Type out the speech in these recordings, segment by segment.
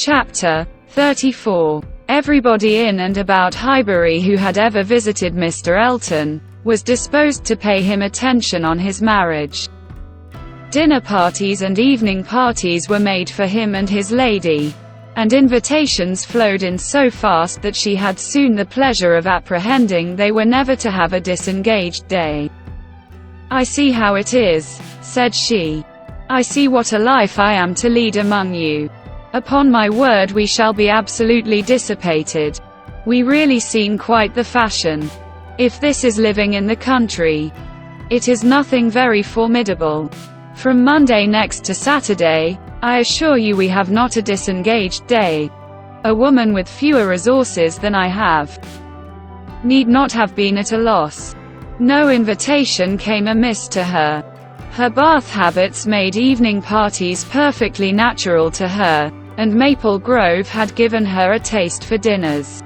Chapter 34. Everybody in and about Highbury who had ever visited Mr. Elton was disposed to pay him attention on his marriage. Dinner parties and evening parties were made for him and his lady, and invitations flowed in so fast that she had soon the pleasure of apprehending they were never to have a disengaged day. "I see how it is," said she. "I see what a life I am to lead among you. Upon my word, we shall be absolutely dissipated. We really seem quite the fashion. If this is living in the country, it is nothing very formidable. From Monday next to Saturday, I assure you we have not a disengaged day. A woman with fewer resources than I have need not have been at a loss." No invitation came amiss to her. Her Bath habits made evening parties perfectly natural to her, and Maple Grove had given her a taste for dinners.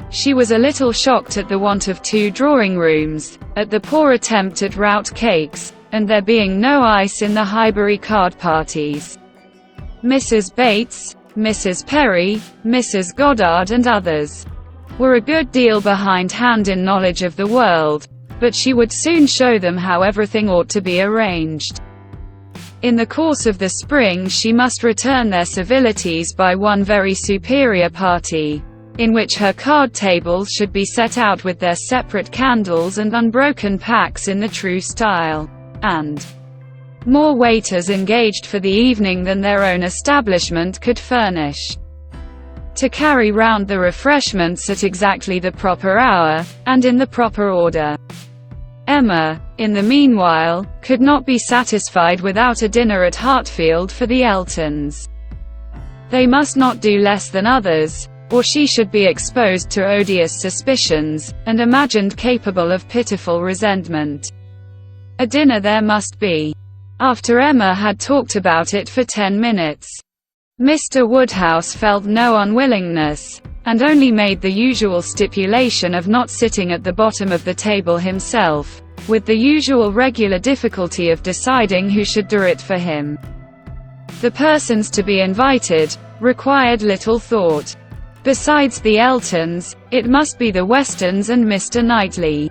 She was a little shocked at the want of 2 drawing-rooms, at the poor attempt at rout cakes, and there being no ice in the Highbury card parties. Mrs. Bates, Mrs. Perry, Mrs. Goddard and others were a good deal behindhand in knowledge of the world, but she would soon show them how everything ought to be arranged. In the course of the spring she must return their civilities by one very superior party, in which her card tables should be set out with their separate candles and unbroken packs in the true style, and more waiters engaged for the evening than their own establishment could furnish, to carry round the refreshments at exactly the proper hour, and in the proper order. Emma, in the meanwhile, could not be satisfied without a dinner at Hartfield for the Eltons. They must not do less than others, or she should be exposed to odious suspicions, and imagined capable of pitiful resentment. A dinner there must be. After Emma had talked about it for 10 minutes, Mr. Woodhouse felt no unwillingness, and only made the usual stipulation of not sitting at the bottom of the table himself, with the usual regular difficulty of deciding who should do it for him. The persons to be invited required little thought. Besides the Eltons, it must be the Westons and Mr. Knightley.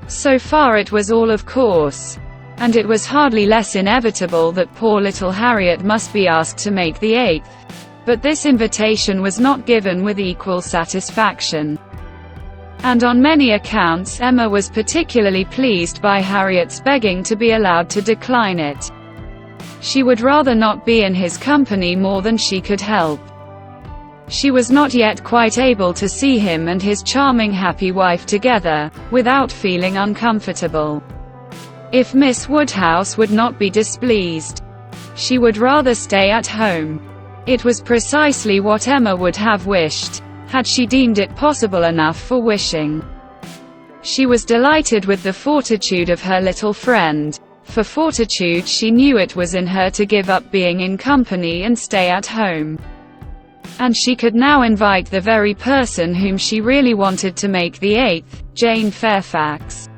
So far it was all of course, and it was hardly less inevitable that poor little Harriet must be asked to make the 8th. But this invitation was not given with equal satisfaction. And on many accounts Emma was particularly pleased by Harriet's begging to be allowed to decline it. She would rather not be in his company more than she could help. She was not yet quite able to see him and his charming happy wife together, without feeling uncomfortable. If Miss Woodhouse would not be displeased, she would rather stay at home. It was precisely what Emma would have wished, had she deemed it possible enough for wishing. She was delighted with the fortitude of her little friend. For fortitude she knew it was in her to give up being in company and stay at home. And she could now invite the very person whom she really wanted to make the 8th, Jane Fairfax.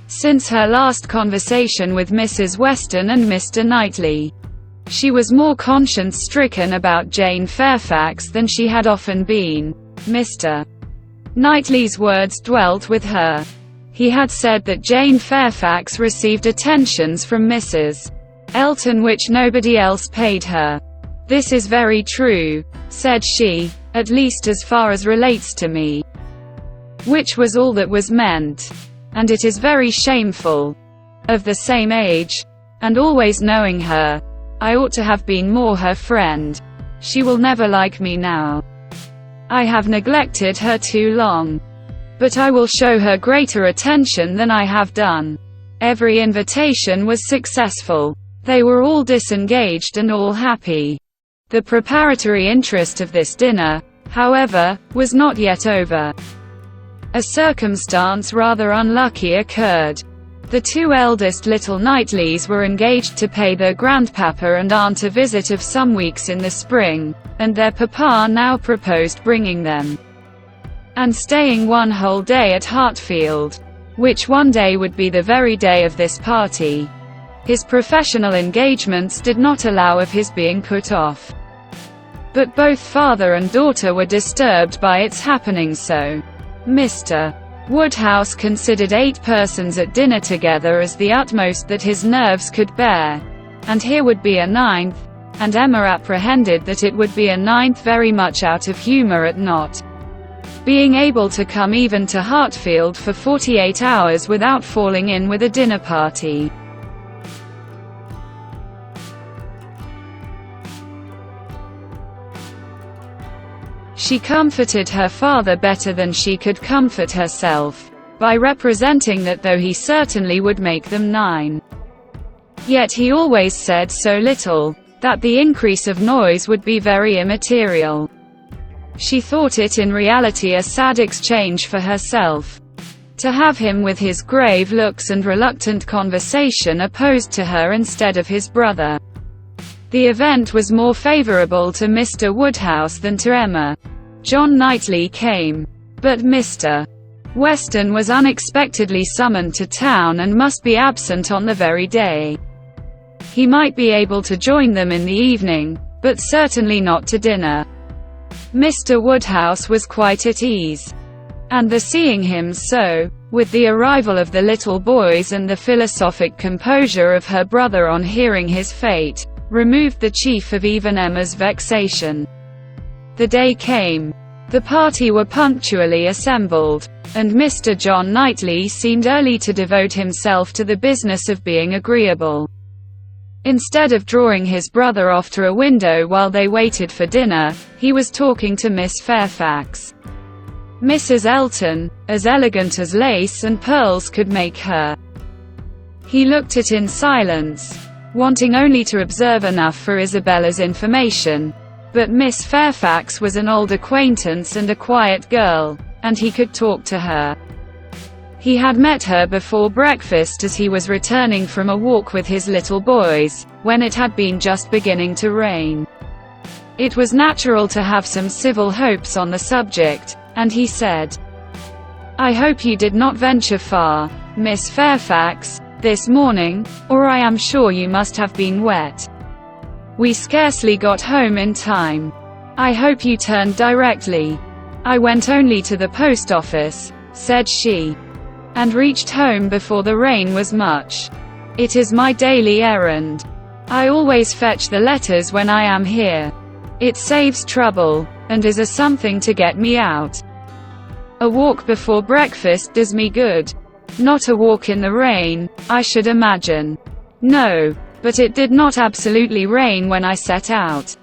Since her last conversation with Mrs. Weston and Mr. Knightley, she was more conscience-stricken about Jane Fairfax than she had often been. Mr. Knightley's words dwelt with her. He had said that Jane Fairfax received attentions from Mrs. Elton which nobody else paid her. "This is very true," said she, "at least as far as relates to me." Which was all that was meant. "And it is very shameful. Of the same age, and always knowing her, I ought to have been more her friend. She will never like me now. I have neglected her too long. But I will show her greater attention than I have done." Every invitation was successful. They were all disengaged and all happy. The preparatory interest of this dinner, however, was not yet over. A circumstance rather unlucky occurred. The 2 eldest little Knightleys were engaged to pay their grandpapa and aunt a visit of some weeks in the spring, and their papa now proposed bringing them and staying one whole day at Hartfield, which one day would be the very day of this party. His professional engagements did not allow of his being put off. but both father and daughter were disturbed by its happening, so Mr. Woodhouse considered 8 persons at dinner together as the utmost that his nerves could bear, and here would be a 9th, and Emma apprehended that it would be a 9th very much out of humour at not being able to come even to Hartfield for 48 hours without falling in with a dinner party. She comforted her father better than she could comfort herself, by representing that though he certainly would make them 9, yet he always said so little, that the increase of noise would be very immaterial. She thought it in reality a sad exchange for herself, to have him with his grave looks and reluctant conversation opposed to her instead of his brother. The event was more favourable to Mr. Woodhouse than to Emma. John Knightley came, but Mr. Weston was unexpectedly summoned to town and must be absent on the very day. He might be able to join them in the evening, but certainly not to dinner. Mr. Woodhouse was quite at ease, and the seeing him so, with the arrival of the little boys and the philosophic composure of her brother on hearing his fate, removed the chief of even Emma's vexation. The day came. The party were punctually assembled, and Mr. John Knightley seemed early to devote himself to the business of being agreeable. Instead of drawing his brother off to a window while they waited for dinner, he was talking to Miss Fairfax. Mrs. Elton, as elegant as lace and pearls could make her. He looked at in silence, wanting only to observe enough for Isabella's information, but Miss Fairfax was an old acquaintance and a quiet girl, and he could talk to her. He had met her before breakfast as he was returning from a walk with his little boys, when it had been just beginning to rain. It was natural to have some civil hopes on the subject, and he said, "I hope you did not venture far, Miss Fairfax, this morning, or I am sure you must have been wet. We scarcely got home in time. I hope you turned directly." "I went only to the post office," said she, "and reached home before the rain was much. It is my daily errand. I always fetch the letters when I am here. It saves trouble, and is a something to get me out. A walk before breakfast does me good. Not a walk in the rain, I should imagine." "No, but it did not absolutely rain when I set out."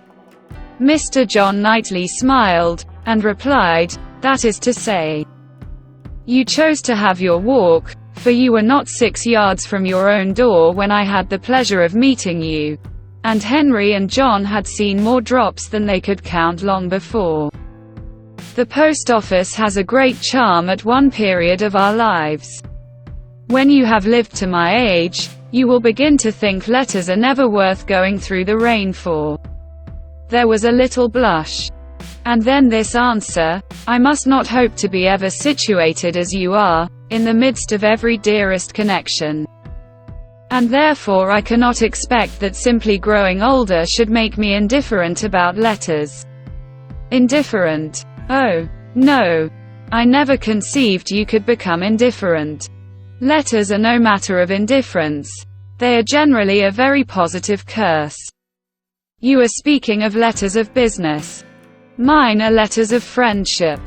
Mr. John Knightley smiled, and replied, "That is to say, you chose to have your walk, for you were not 6 yards from your own door when I had the pleasure of meeting you." And Henry and John had seen more drops than they could count long before. The post office has a great charm at one period of our lives. When you have lived to my age, you will begin to think letters are never worth going through the rain for. There was a little blush. And then this answer: "I must not hope to be ever situated as you are, in the midst of every dearest connection. And therefore I cannot expect that simply growing older should make me indifferent about letters." Indifferent? Oh, no. I never conceived you could become indifferent. Letters are no matter of indifference. They are generally a very positive curse. You are speaking of letters of business. Mine are letters of friendship.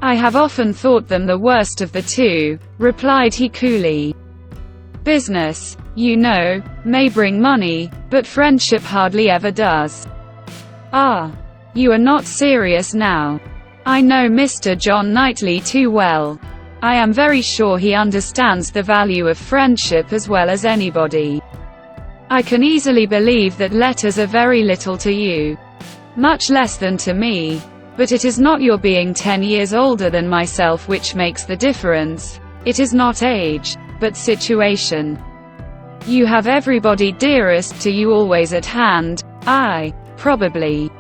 "I have often thought them the worst of the two," replied he coolly. "Business, you know, may bring money, but friendship hardly ever does." "Ah, you are not serious now." "I know Mr. John Knightley too well. I am very sure he understands the value of friendship as well as anybody. I can easily believe that letters are very little to you. Much less than to me. But it is not your being 10 years older than myself which makes the difference. It is not age, but situation. You have everybody dearest to you always at hand. I, probably,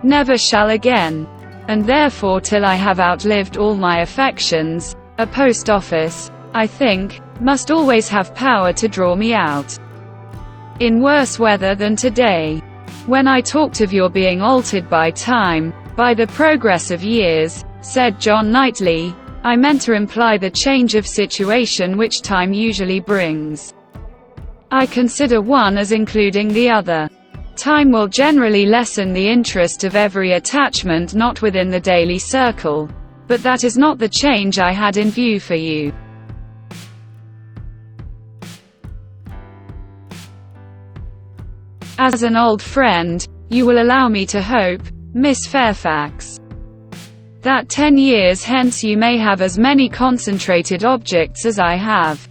never shall again. And therefore till I have outlived all my affections, a post office, I think, must always have power to draw me out. In worse weather than today. When I talked of your being altered by time, by the progress of years, said John Knightley, I meant to imply the change of situation which time usually brings. I consider one as including the other. Time will generally lessen the interest of every attachment not within the daily circle, but that is not the change I had in view for you. As an old friend, you will allow me to hope, Miss Fairfax, that 10 years hence you may have as many concentrated objects as I have.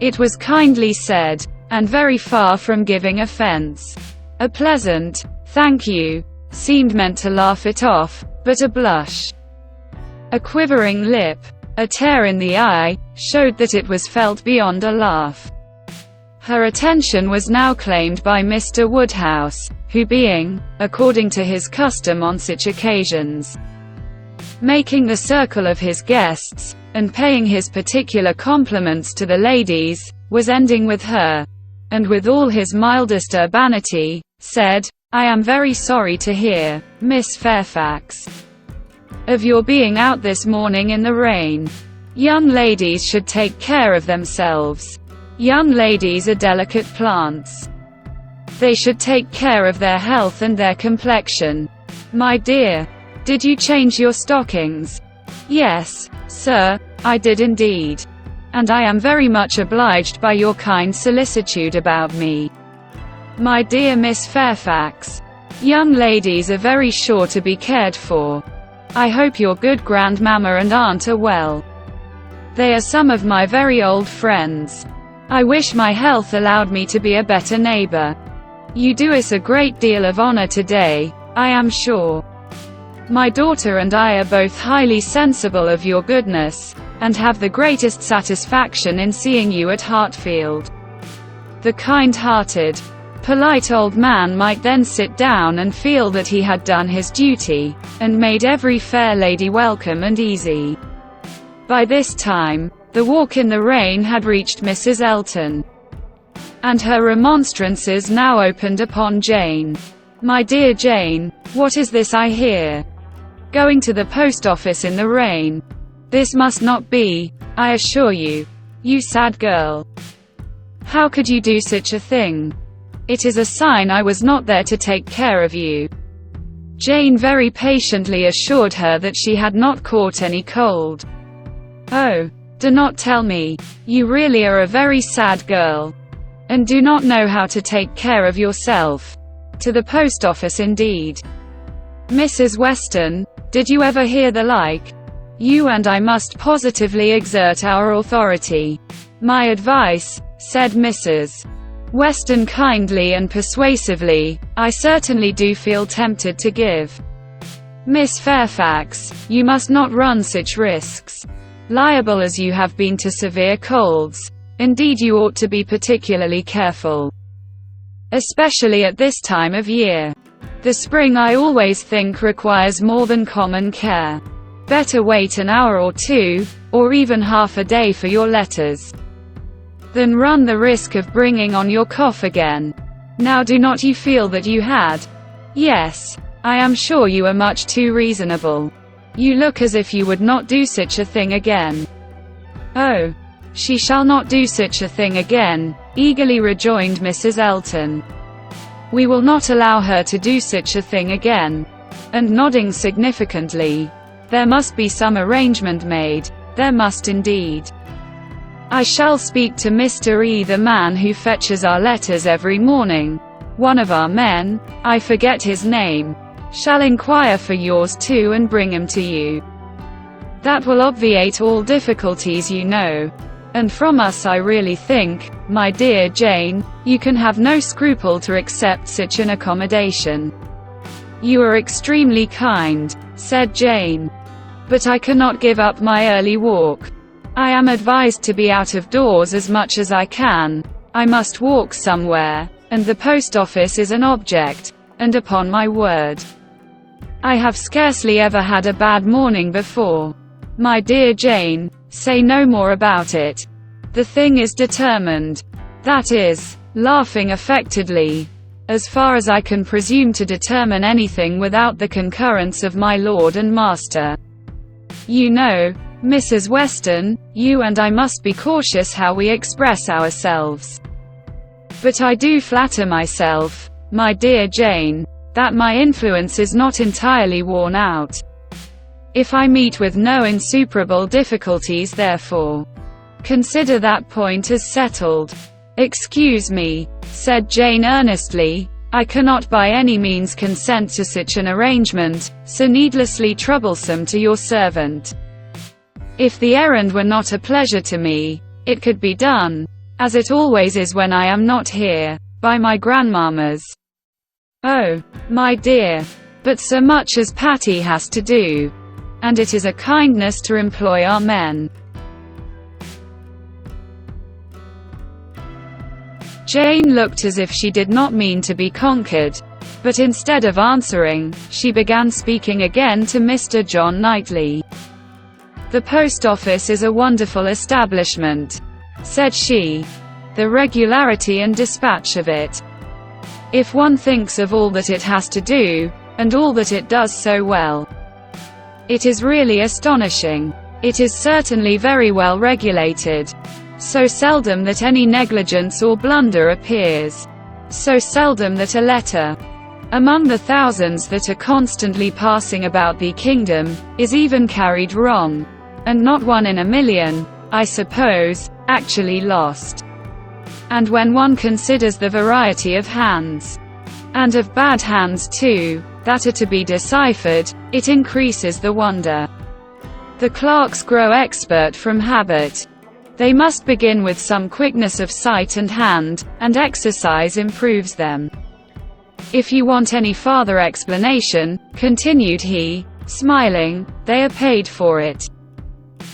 It was kindly said, and very far from giving offense. A pleasant, thank you, seemed meant to laugh it off, but a blush, a quivering lip, a tear in the eye, showed that it was felt beyond a laugh. Her attention was now claimed by Mr. Woodhouse, who being, according to his custom on such occasions, making the circle of his guests, and paying his particular compliments to the ladies, was ending with her, and with all his mildest urbanity, said, I am very sorry to hear, Miss Fairfax, of your being out this morning in the rain. Young ladies should take care of themselves. Young ladies are delicate plants. They should take care of their health and their complexion. My dear, did you change your stockings? Yes, sir, I did indeed. And I am very much obliged by your kind solicitude about me. My dear Miss Fairfax, young ladies are very sure to be cared for. I hope your good grandmamma and aunt are well. They are some of my very old friends. I wish my health allowed me to be a better neighbor. You do us a great deal of honor today, I am sure. My daughter and I are both highly sensible of your goodness, and have the greatest satisfaction in seeing you at Hartfield. The kind-hearted, polite old man might then sit down and feel that he had done his duty, and made every fair lady welcome and easy. By this time, the walk in the rain had reached Mrs. Elton, and her remonstrances now opened upon Jane. My dear Jane, what is this I hear? Going to the post office in the rain? This must not be, I assure you. You sad girl. How could you do such a thing? It is a sign I was not there to take care of you. Jane very patiently assured her that she had not caught any cold. Oh, do not tell me. You really are a very sad girl, and do not know how to take care of yourself. To the post office indeed. Mrs. Weston, did you ever hear the like? You and I must positively exert our authority. My advice, said Mrs. Weston kindly and persuasively, I certainly do feel tempted to give. Miss Fairfax, you must not run such risks. Liable as you have been to severe colds, indeed you ought to be particularly careful. Especially at this time of year. The spring I always think requires more than common care. Better wait an hour or two, or even half a day for your letters, than run the risk of bringing on your cough again. Now do not you feel that you had? Yes, I am sure you are much too reasonable. You look as if you would not do such a thing again. Oh, she shall not do such a thing again, eagerly rejoined Mrs. Elton. We will not allow her to do such a thing again. And nodding significantly, there must be some arrangement made, there must indeed. I shall speak to Mr. E. the man who fetches our letters every morning. One of our men, I forget his name, shall inquire for yours too and bring him to you. That will obviate all difficulties, you know. And from us I really think, my dear Jane, you can have no scruple to accept such an accommodation. You are extremely kind, said Jane. But I cannot give up my early walk. I am advised to be out of doors as much as I can. I must walk somewhere, and the post office is an object, and upon my word, I have scarcely ever had a bad morning before. My dear Jane, say no more about it. The thing is determined. That is, laughing affectedly, as far as I can presume to determine anything without the concurrence of my lord and master. You know, Mrs. Weston, you and I must be cautious how we express ourselves. But I do flatter myself, my dear Jane, that my influence is not entirely worn out. If I meet with no insuperable difficulties, therefore, consider that point as settled. Excuse me, said Jane earnestly, I cannot by any means consent to such an arrangement, so needlessly troublesome to your servant. If the errand were not a pleasure to me, it could be done, as it always is when I am not here, by my grandmammas. Oh, my dear, but so much as Patty has to do, and it is a kindness to employ our men. Jane looked as if she did not mean to be conquered, but instead of answering, she began speaking again to Mr. John Knightley. The post office is a wonderful establishment, said she. The regularity and dispatch of it. If one thinks of all that it has to do, and all that it does so well, it is really astonishing. It is certainly very well regulated. So seldom that any negligence or blunder appears. So seldom that a letter, among the thousands that are constantly passing about the kingdom, is even carried wrong, and not one in a million, I suppose, actually lost. And when one considers the variety of hands, and of bad hands too, that are to be deciphered, it increases the wonder. The clerks grow expert from habit. They must begin with some quickness of sight and hand, and exercise improves them. If you want any farther explanation, continued he, smiling, they are paid for it.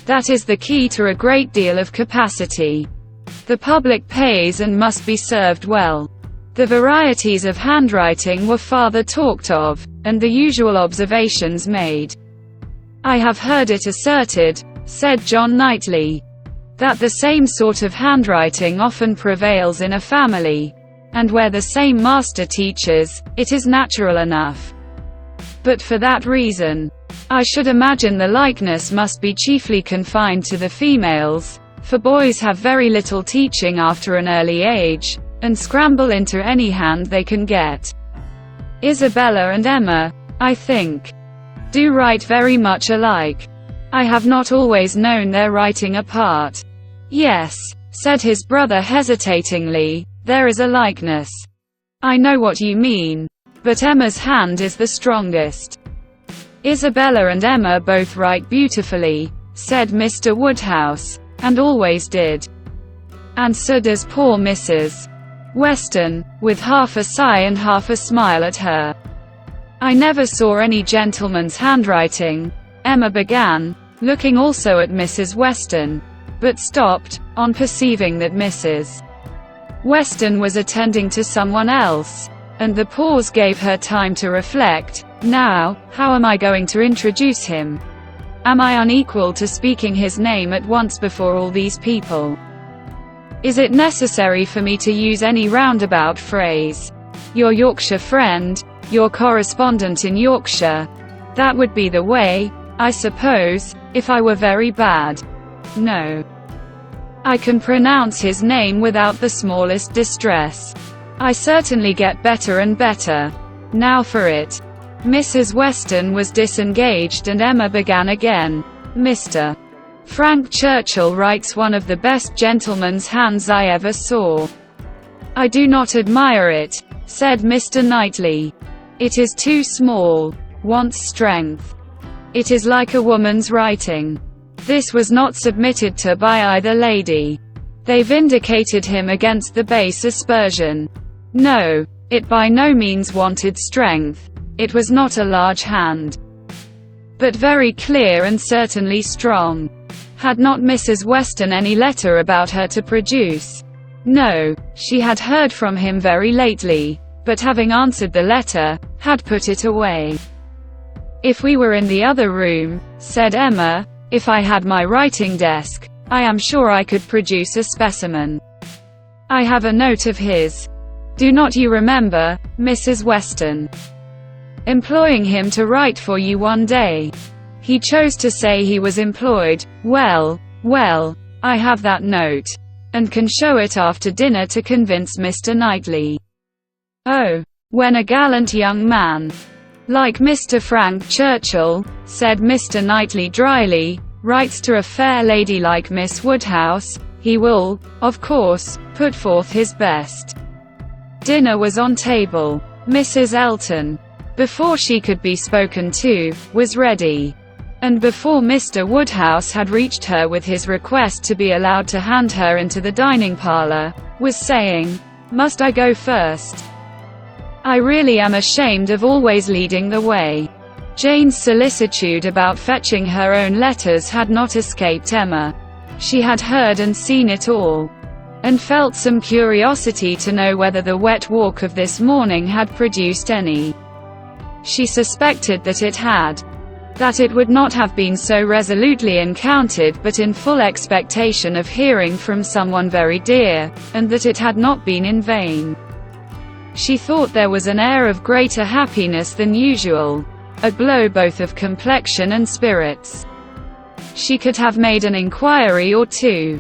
That is the key to a great deal of capacity. The public pays and must be served well. The varieties of handwriting were farther talked of, and the usual observations made. I have heard it asserted, said John Knightley, that the same sort of handwriting often prevails in a family, and where the same master teaches, it is natural enough. But for that reason, I should imagine the likeness must be chiefly confined to the females, for boys have very little teaching after an early age, and scramble into any hand they can get. Isabella and Emma, I think, do write very much alike. I have not always known their writing apart. Yes, said his brother hesitatingly, there is a likeness. I know what you mean. But Emma's hand is the strongest. Isabella and Emma both write beautifully, said Mr. Woodhouse, and always did. And so does poor Mrs. Weston, with half a sigh and half a smile at her. I never saw any gentleman's handwriting, Emma began, looking also at Mrs. Weston, but stopped, on perceiving that Mrs. Weston was attending to someone else, and the pause gave her time to reflect. Now, how am I going to introduce him? Am I unequal to speaking his name at once before all these people? Is it necessary for me to use any roundabout phrase? Your Yorkshire friend, your correspondent in Yorkshire. That would be the way, I suppose, if I were very bad. No. I can pronounce his name without the smallest distress. I certainly get better and better. Now for it. Mrs. Weston was disengaged and Emma began again. Mr. Frank Churchill writes one of the best gentleman's hands I ever saw. I do not admire it, said Mr. Knightley. It is too small. Wants strength. It is like a woman's writing. This was not submitted to by either lady. They vindicated him against the base aspersion. No, it by no means wanted strength. It was not a large hand, but very clear and certainly strong. Had not Mrs. Weston any letter about her to produce? No, she had heard from him very lately, but having answered the letter, had put it away. If we were in the other room, said Emma, if I had my writing desk, I am sure I could produce a specimen. I have a note of his. Do not you remember, Mrs. Weston, employing him to write for you one day? He chose to say he was employed. Well, I have that note, and can show it after dinner to convince Mr. Knightley. Oh, when a gallant young man, like Mr. Frank Churchill, said Mr. Knightley dryly, writes to a fair lady like Miss Woodhouse, he will, of course, put forth his best. Dinner was on table. Mrs. Elton, before she could be spoken to, was ready. And before Mr. Woodhouse had reached her with his request to be allowed to hand her into the dining parlor, was saying, "Must I go first? I really am ashamed of always leading the way." Jane's solicitude about fetching her own letters had not escaped Emma. She had heard and seen it all, and felt some curiosity to know whether the wet walk of this morning had produced any. She suspected that it had. That it would not have been so resolutely encountered but in full expectation of hearing from someone very dear, and that it had not been in vain. She thought there was an air of greater happiness than usual, a glow both of complexion and spirits. She could have made an inquiry or two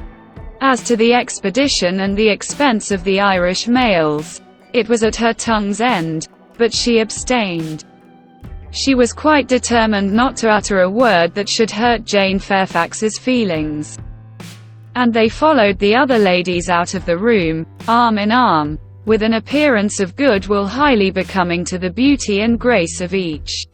as to the expedition and the expense of the Irish mails. It was at her tongue's end, but she abstained. She was quite determined not to utter a word that should hurt Jane Fairfax's feelings. And they followed the other ladies out of the room, arm in arm, with an appearance of goodwill highly becoming to the beauty and grace of each.